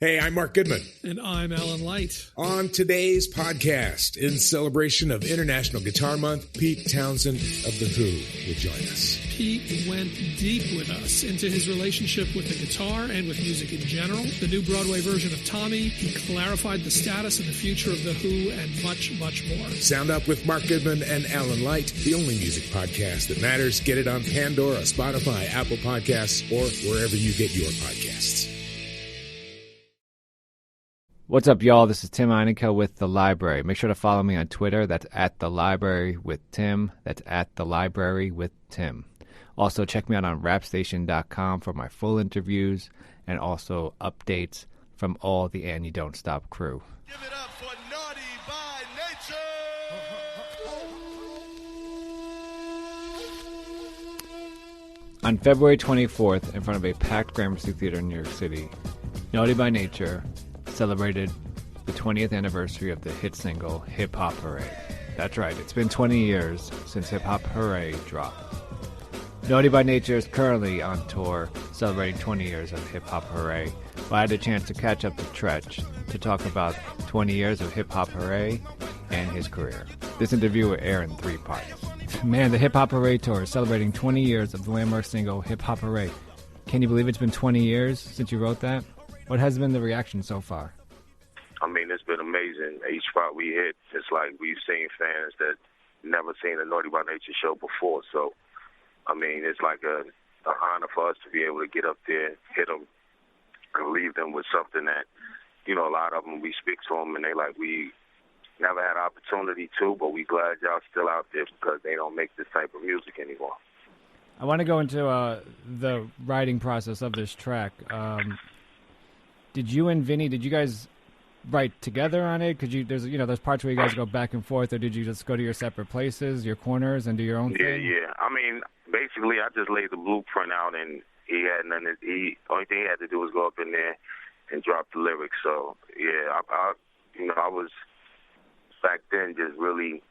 Hey, I'm Mark Goodman. And I'm Alan Light. On today's podcast, in celebration of International Guitar Month, Pete Townsend of The Who will join us. Pete went deep with us into his relationship with the guitar and with music in general, the new Broadway version of Tommy. He clarified the status and the future of The Who, and much, much more. Sound Up with Mark Goodman and Alan Light, the only music podcast that matters. Get it on Pandora, Spotify, Apple Podcasts, or wherever you get your podcasts. What's up, y'all? This is Tim Einenkel with The Library. Make sure to follow me on Twitter. That's at The Library with Tim. That's at The Library with Tim. Also, check me out on rapstation.com for my full interviews and also updates from all the And You Don't Stop crew. Give it up for Naughty by Nature! On February 24th, in front of a packed Gramercy Theater in New York City, Naughty by Nature celebrated the 20th anniversary of the hit single Hip-Hop Hooray. That's right, it's been 20 years since Hip-Hop Hooray dropped. Naughty by Nature is currently on tour celebrating 20 years of Hip-Hop Hooray. I had a chance to catch up to Treach to talk about 20 years of Hip-Hop Hooray and his career. This interview will air in 3 parts. Man, the Hip-Hop Hooray tour is celebrating 20 years of the landmark single Hip-Hop Hooray. Can you believe it's been 20 years since you wrote that? What has been the reaction so far? I mean, it's been amazing. Each spot we hit, it's like we've seen fans that never seen a Naughty by Nature show before. So, I mean, it's like an honor for us to be able to get up there, hit them, and leave them with something that, you know, a lot of them, we speak to them, and they like, we never had opportunity to, but we glad y'all still out there because they don't make this type of music anymore. I want to go into the writing process of this track. Did you and Vinny, did you guys write together on it? Could you, there's parts where you guys go back and forth, or did you just go to your separate places, your corners, and do your own thing? Yeah. I mean, basically, I just laid the blueprint out, and he had nothing. Only thing he had to do was go up in there and drop the lyrics. So yeah, I was back then just really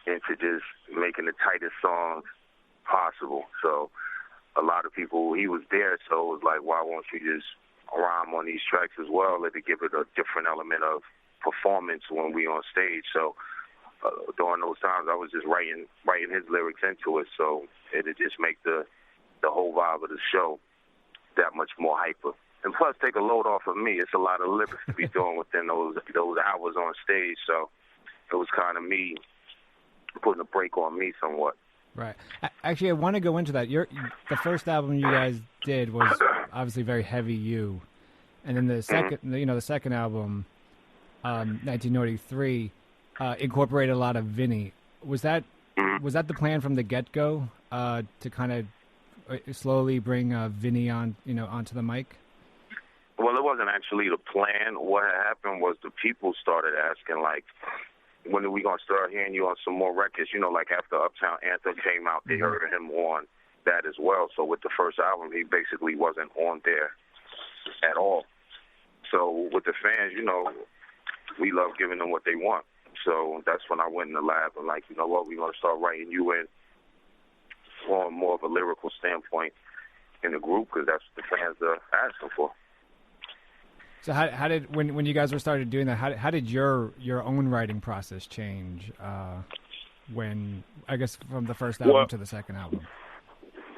into just making the tightest songs possible. So a lot of people, he was there, so it was like, why won't you just rhyme on these tracks as well, and to give it a different element of performance when we on stage. So during those times, I was just writing his lyrics into it, so it'd just make the whole vibe of the show that much more hyper. And plus, take a load off of me. It's a lot of lyrics to be doing within those hours on stage, so it was kind of me putting a break on me somewhat. Right. Actually, I want to go into that. The first album you guys did was obviously very heavy you, and then the second, the second album, 1993, incorporated a lot of Vinny. Was that the plan from the get-go to kind of slowly bring Vinny on, onto the mic? Well, it wasn't actually the plan. What happened was the people started asking, like, when are we going to start hearing you on some more records? Like after Uptown Anthem came out, they heard him on that as well. So with the first album, he basically wasn't on there at all. So with the fans, we love giving them what they want. So that's when I went in the lab and like, you know what, we're going to start writing you in on more of a lyrical standpoint in the group because that's what the fans are asking for. So how did when you guys were started doing that? How did your own writing process change? When I guess from the first album to the second album.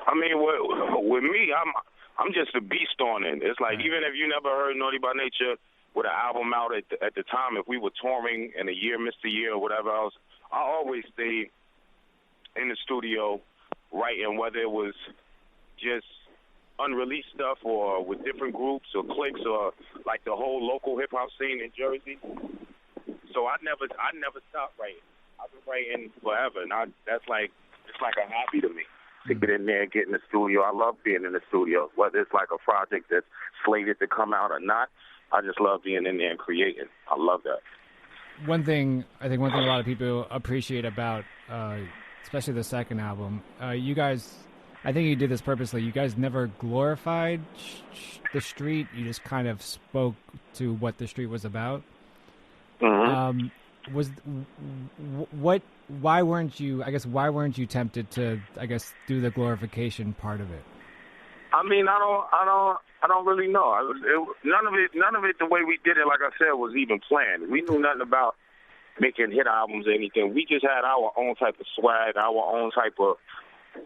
I mean, with me, I'm just a beast on it. It's like even if you never heard Naughty by Nature with an album out at the time, if we were touring and a year missed a year or whatever else, I always stayed in the studio writing, whether it was just unreleased stuff or with different groups or cliques or like the whole local hip hop scene in Jersey. So I never stopped writing. I've been writing forever, and it's like a hobby to me to get in there and get in the studio. I love being in the studio, whether it's like a project that's slated to come out or not. I just love being in there and creating. I love that. One thing a lot of people appreciate about, especially the second album, you guys, I think you did this purposely. You guys never glorified the street. You just kind of spoke to what the street was about. Mm-hmm. Why weren't you tempted to, do the glorification part of it? I mean, I don't really know. None of it. The way we did it, like I said, was even planned. We knew nothing about making hit albums or anything. We just had our own type of swag, our own type of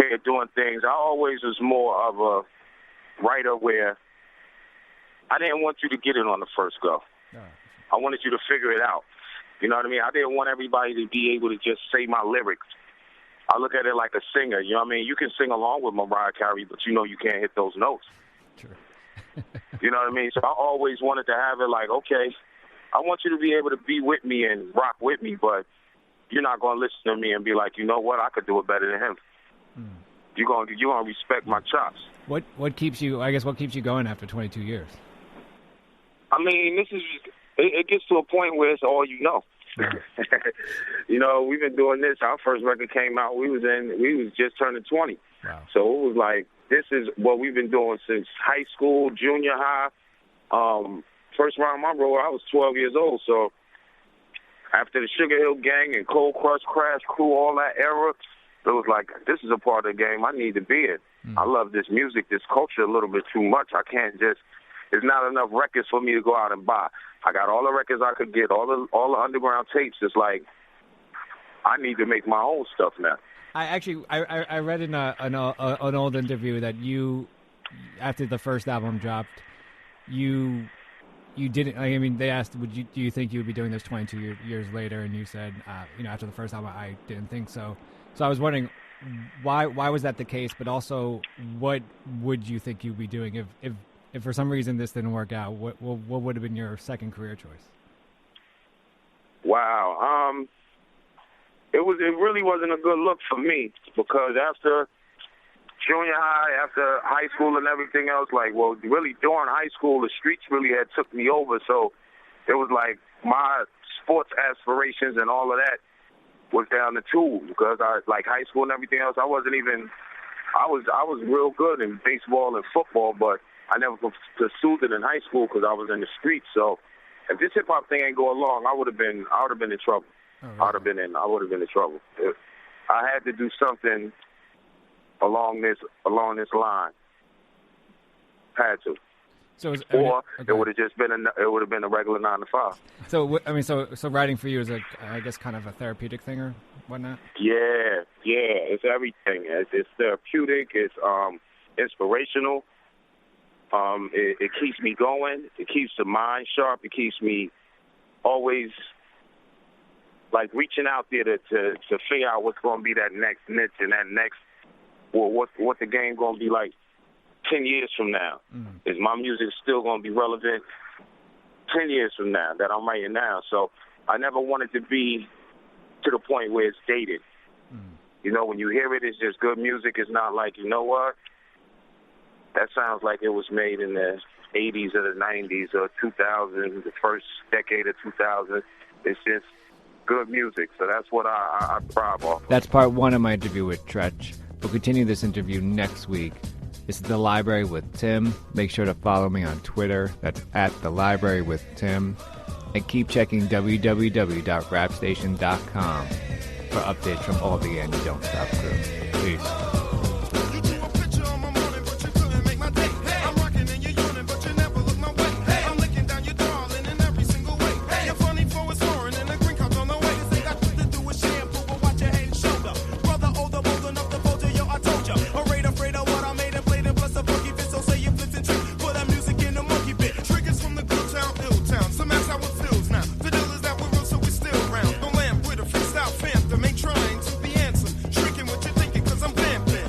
way of doing things. I always was more of a writer where I didn't want you to get it on the first go. No. I wanted you to figure it out. You know what I mean? I didn't want everybody to be able to just say my lyrics. I look at it like a singer. You know what I mean? You can sing along with Mariah Carey, but you know you can't hit those notes. True. You know what I mean? So I always wanted to have it like, okay, I want you to be able to be with me and rock with me, but you're not going to listen to me and be like, you know what, I could do it better than him. You're going to respect my chops. What keeps you going after 22 years? I mean, it gets to a point where it's all you know. You know, we've been doing this. Our first record came out. We was just turning 20. Wow. So it was like, this is what we've been doing since high school, junior high. First round my road, I was 12 years old. So after the Sugar Hill Gang and Cold Crush, Crash Crew, all that era, it was like, this is a part of the game I need to be in. I love this music, this culture a little bit too much. I can't just. There's not enough records for me to go out and buy. I got all the records I could get, all the underground tapes. It's like I need to make my own stuff now. I read in an old interview that you, after the first album dropped, you didn't. I mean, they asked, do you think you would be doing this 22 years later? And you said, after the first album, I didn't think so. So I was wondering, why was that the case? But also, what would you think you'd be doing if for some reason this didn't work out? What would have been your second career choice? Wow. It really wasn't a good look for me, because after junior high, after high school and everything else, really during high school, the streets really had took me over. So it was like my sports aspirations and all of that was down the tube, because high school and everything else, I was real good in baseball and football, but I never pursued it in high school because I was in the streets. So if this hip hop thing ain't go along, I would have been in trouble. Oh, really? I would have been in trouble. I had to do something along this line. Had to. So it would have just been a regular 9 to 5. So writing for you is I guess kind of a therapeutic thing or whatnot. Yeah, it's everything. It's therapeutic. It's inspirational. It keeps me going. It keeps the mind sharp. It keeps me always reaching out there to figure out what's going to be that next niche and that next, what the game going to be like 10 years from now. Is my music still going to be relevant 10 years from now that I'm writing now? So I never wanted to be to the point where it's dated. You know, when you hear it, it's just good music. It's not like, you know what? That sounds like it was made in the 80s or the 90s or 2000, the first decade of 2000. It's just good music. So that's what I thrive off of. That's part one of my interview with Treach. We'll continue this interview next week. This is The Library with Tim. Make sure to follow me on Twitter. That's at The Library with Tim. And keep checking www.rapstation.com for updates from all the And You Don't Stop crew. Peace. Trying to be handsome, tricking what you're thinking, 'cause I'm vamping.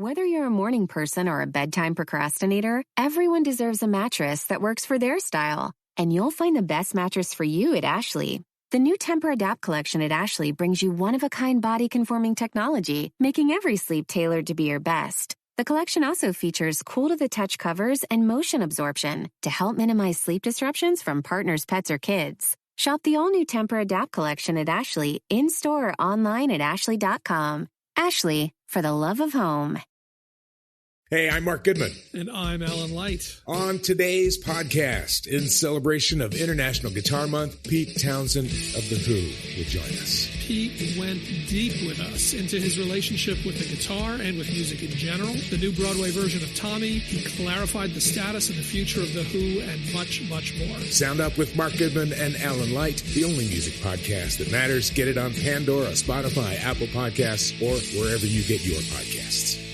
Whether you're a morning person or a bedtime procrastinator, everyone deserves a mattress that works for their style. And you'll find the best mattress for you at Ashley. The new Temper-Adapt collection at Ashley brings you one-of-a-kind body-conforming technology, making every sleep tailored to be your best. The collection also features cool-to-the-touch covers and motion absorption to help minimize sleep disruptions from partners, pets, or kids. Shop the all-new Temper-Adapt collection at Ashley, in-store or online at ashley.com. Ashley, for the love of home. Hey, I'm Mark Goodman. And I'm Alan Light. On today's podcast, in celebration of International Guitar Month, Pete Townsend of The Who will join us. Pete went deep with us into his relationship with the guitar and with music in general. The new Broadway version of Tommy. He clarified the status and the future of The Who and much, much more. Sound Up with Mark Goodman and Alan Light, the only music podcast that matters. Get it on Pandora, Spotify, Apple Podcasts, or wherever you get your podcasts.